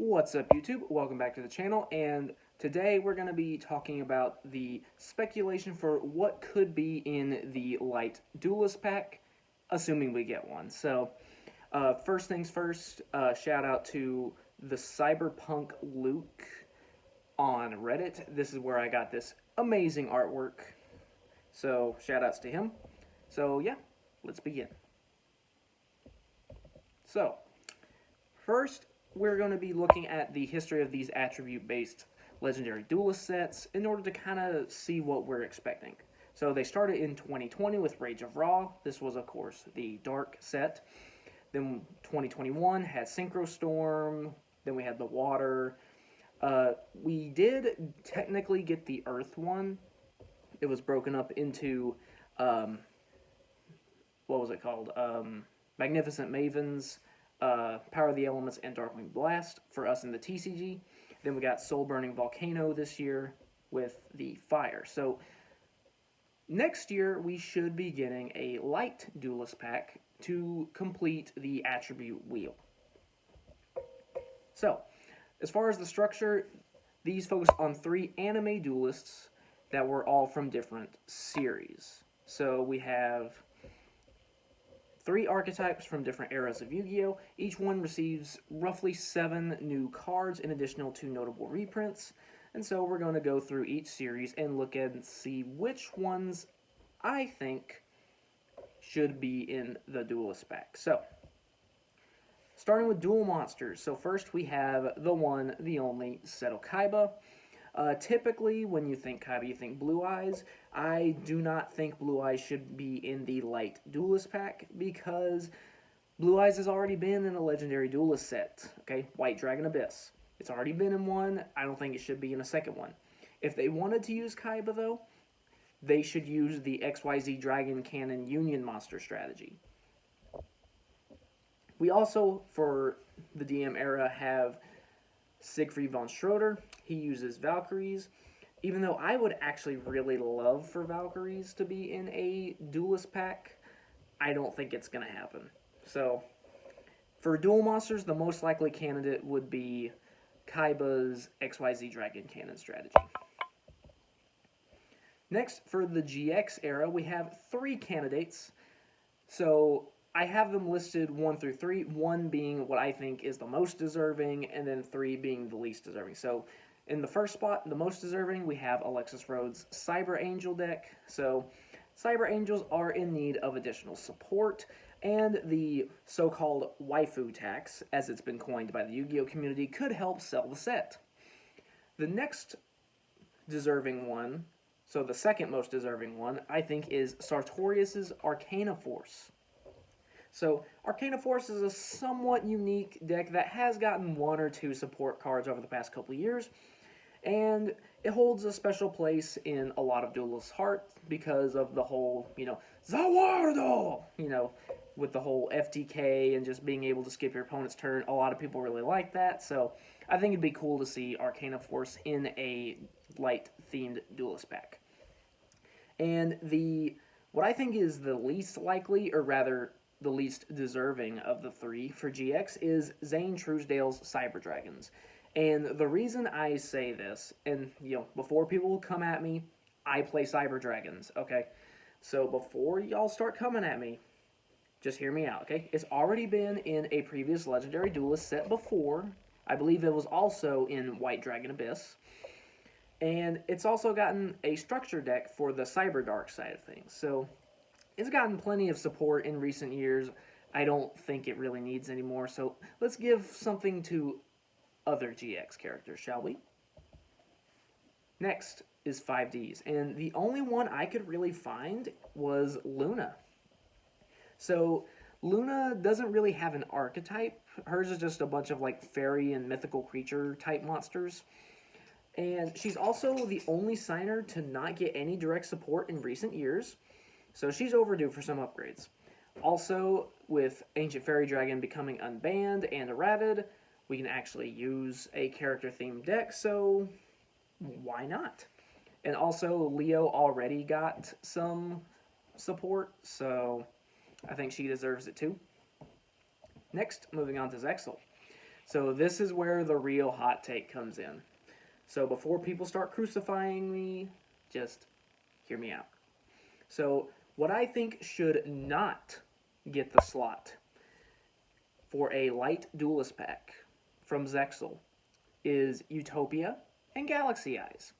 What's up, YouTube? Welcome back to the channel, and today we're going to be talking about the speculation for what could be in the Light Duelist pack, assuming we get one. So, first things first, shout out to the Cyberpunk Luke on Reddit. This is where I got this amazing artwork, so shout outs to him. So, yeah, let's begin. So, first, we're going to be looking at the history of these attribute-based legendary duelist sets in order to kind of see what we're expecting. So they started in 2020 with Rage of Ra. This was, of course, the Dark set. Then 2021 had Synchro Storm. Then we had the Water. We did technically get the Earth one. It was broken up into, what was it called? Magnificent Mavens, Power of the Elements, and Darkwing Blast for us in the TCG. Then we got Soul Burning Volcano this year with the Fire. So next year we should be getting a Light Duelist pack to complete the attribute wheel. So as far as the structure, these focus on 3 anime duelists that were all from different series. So we have 3 archetypes from different eras of Yu-Gi-Oh! Each one receives roughly 7 new cards in addition to notable reprints. And so we're going to go through each series and look at and see which ones I think should be in the Duelist pack. So, starting with Duel Monsters. So first we have the one, the only, Seto Kaiba. Typically, when you think Kaiba, you think Blue Eyes. I do not think Blue Eyes should be in the Light Duelist pack because Blue Eyes has already been in a Legendary Duelist set. Okay, White Dragon Abyss. It's already been in one. I don't think it should be in a second one. If they wanted to use Kaiba, though, they should use the XYZ Dragon Cannon Union Monster strategy. We also, for the DM era, have Siegfried von Schroeder. He uses Valkyries. Even though I would actually really love for Valkyries to be in a Duelist pack, I don't think it's going to happen. So, for Duel Monsters, the most likely candidate would be Kaiba's XYZ Dragon Cannon strategy. Next, for the GX era, we have 3 candidates. So, I have them listed 1 through 3, 1 being what I think is the most deserving, and then 3 being the least deserving. So, in the first spot, the most deserving, we have Alexis Rhodes' Cyber Angel deck. So, Cyber Angels are in need of additional support, and the so-called waifu tax, as it's been coined by the Yu-Gi-Oh! Community, could help sell the set. The next deserving one, so the second most deserving one, I think is Sartorius' Arcana Force. So, Arcana Force is a somewhat unique deck that has gotten 1 or 2 support cards over the past couple of years, and it holds a special place in a lot of duelists' hearts because of the whole, Zawardo! With the whole FTK and just being able to skip your opponent's turn. A lot of people really like that, so I think it'd be cool to see Arcana Force in a light-themed duelist pack. And what I think is the least likely, or rather, the least deserving of the 3 for GX is Zane Truesdale's Cyber Dragons. And the reason I say this, and before people come at me, I play Cyber Dragons, okay? So before y'all start coming at me, just hear me out, okay? It's already been in a previous Legendary Duelist set before. I believe it was also in White Dragon Abyss. And it's also gotten a structure deck for the Cyber Dark side of things. So it's gotten plenty of support in recent years. I don't think it really needs any more, so let's give something to other GX characters, shall we? Next is 5Ds, and the only one I could really find was Luna. So, Luna doesn't really have an archetype. Hers is just a bunch of, fairy and mythical creature type monsters. And she's also the only signer to not get any direct support in recent years. So she's overdue for some upgrades. Also, with Ancient Fairy Dragon becoming unbanned and a Ravid, we can actually use a character-themed deck, so why not? And also, Leo already got some support, so I think she deserves it too. Next, moving on to Zexal. So this is where the real hot take comes in. So before people start crucifying me, just hear me out. So what I think should not get the slot for a light duelist pack from Zexal is Utopia and Galaxy Eyes.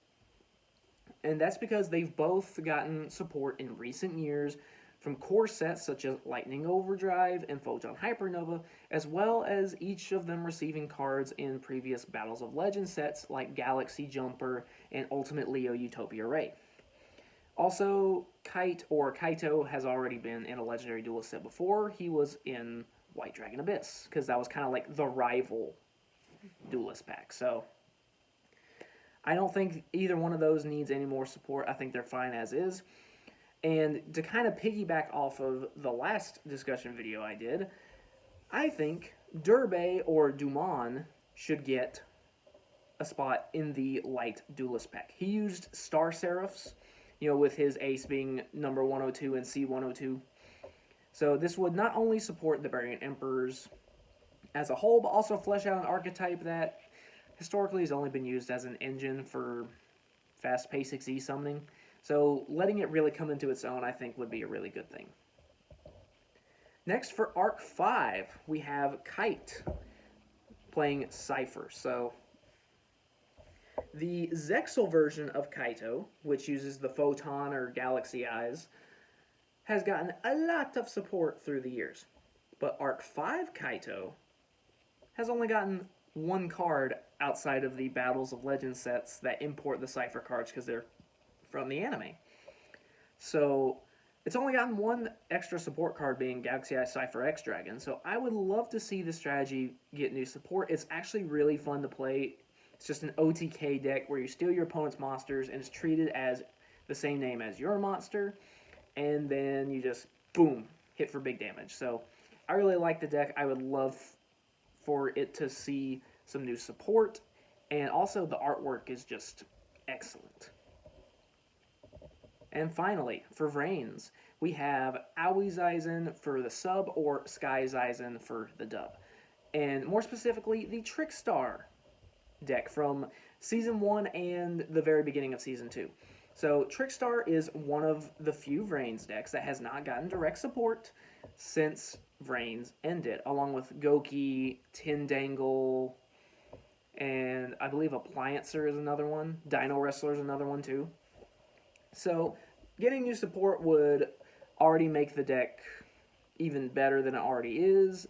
And that's because they've both gotten support in recent years from core sets such as Lightning Overdrive and Photon Hypernova, as well as each of them receiving cards in previous Battles of Legend sets like Galaxy Jumper and Ultimate Leo Utopia Ray. Also, Kite or Kaito has already been in a Legendary Duelist set before. He was in White Dragon Abyss, because that was kind of like the rival Duelist pack. So, I don't think either one of those needs any more support. I think they're fine as is. And to kind of piggyback off of the last discussion video I did, I think Durbe or Dumon should get a spot in the light duelist pack. He used Star Seraphs, with his ace being number 102 and C102. So this would not only support the Barbarian Emperors as a whole, but also flesh out an archetype that historically has only been used as an engine for fast-paced XE summoning. So letting it really come into its own, I think, would be a really good thing. Next, for Arc 5, we have Kite playing Cypher. So the Zexal version of Kaito, which uses the Photon or Galaxy Eyes, has gotten a lot of support through the years. But Arc 5 Kaito has only gotten one card outside of the Battles of Legends sets that import the Cypher cards because they're from the anime. So it's only gotten one extra support card, being Galaxy Eye Cypher X Dragon. So I would love to see this strategy get new support. It's actually really fun to play. It's just an OTK deck where you steal your opponent's monsters and it's treated as the same name as your monster. And then you just, boom, hit for big damage. So I really like the deck. I would love for it to see some new support. And also the artwork is just excellent. And finally, for Vrains, we have Aoi Zaizen for the sub or Sky Zaizen for the dub. And more specifically, the Trickstar deck from Season 1 and the very beginning of Season 2. So Trickstar is one of the few Vrains decks that has not gotten direct support since Vrains ended, along with Goki, Tindangle, and I believe Appliancer is another one. Dino Wrestler is another one too. So getting new support would already make the deck even better than it already is.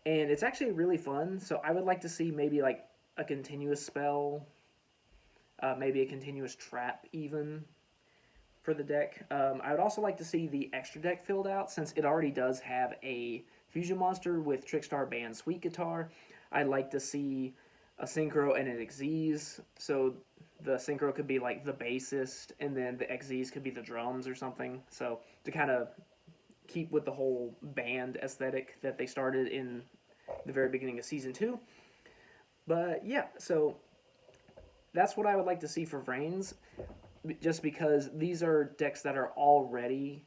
And it's actually really fun, so I would like to see maybe like a continuous spell, maybe a continuous trap even for the deck. I would also like to see the extra deck filled out, since it already does have a fusion monster with Trickstar Band Sweet Guitar. I'd like to see a Synchro and an Xyz, so the Synchro could be like the bassist, and then the Xyz could be the drums or something. So to kind of keep with the whole band aesthetic that they started in the very beginning of Season 2. But yeah, so that's what I would like to see for Vrains, just because these are decks that are already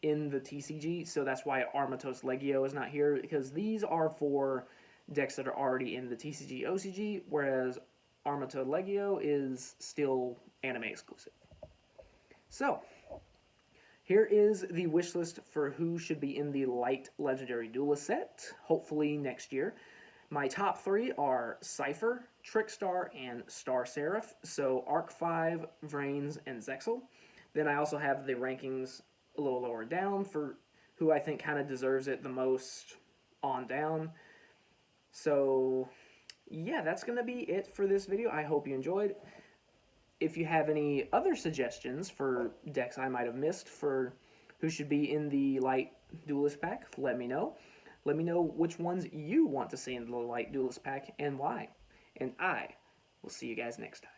in the TCG, so that's why Armatos Legio is not here, because these are for decks that are already in the TCG OCG, whereas Armato Legio is still anime exclusive. So, here is the wish list for who should be in the light Legendary Duelist set, hopefully next year. My top 3 are Cypher, Trickstar, and Star Seraph, so Arc 5, Vrains, and Zexal. Then I also have the rankings a little lower down for who I think kind of deserves it the most on down. So, yeah, that's going to be it for this video. I hope you enjoyed. If you have any other suggestions for decks I might have missed for who should be in the light Duelist pack, let me know. Let me know which ones you want to see in the light Duelist pack and why. And I will see you guys next time.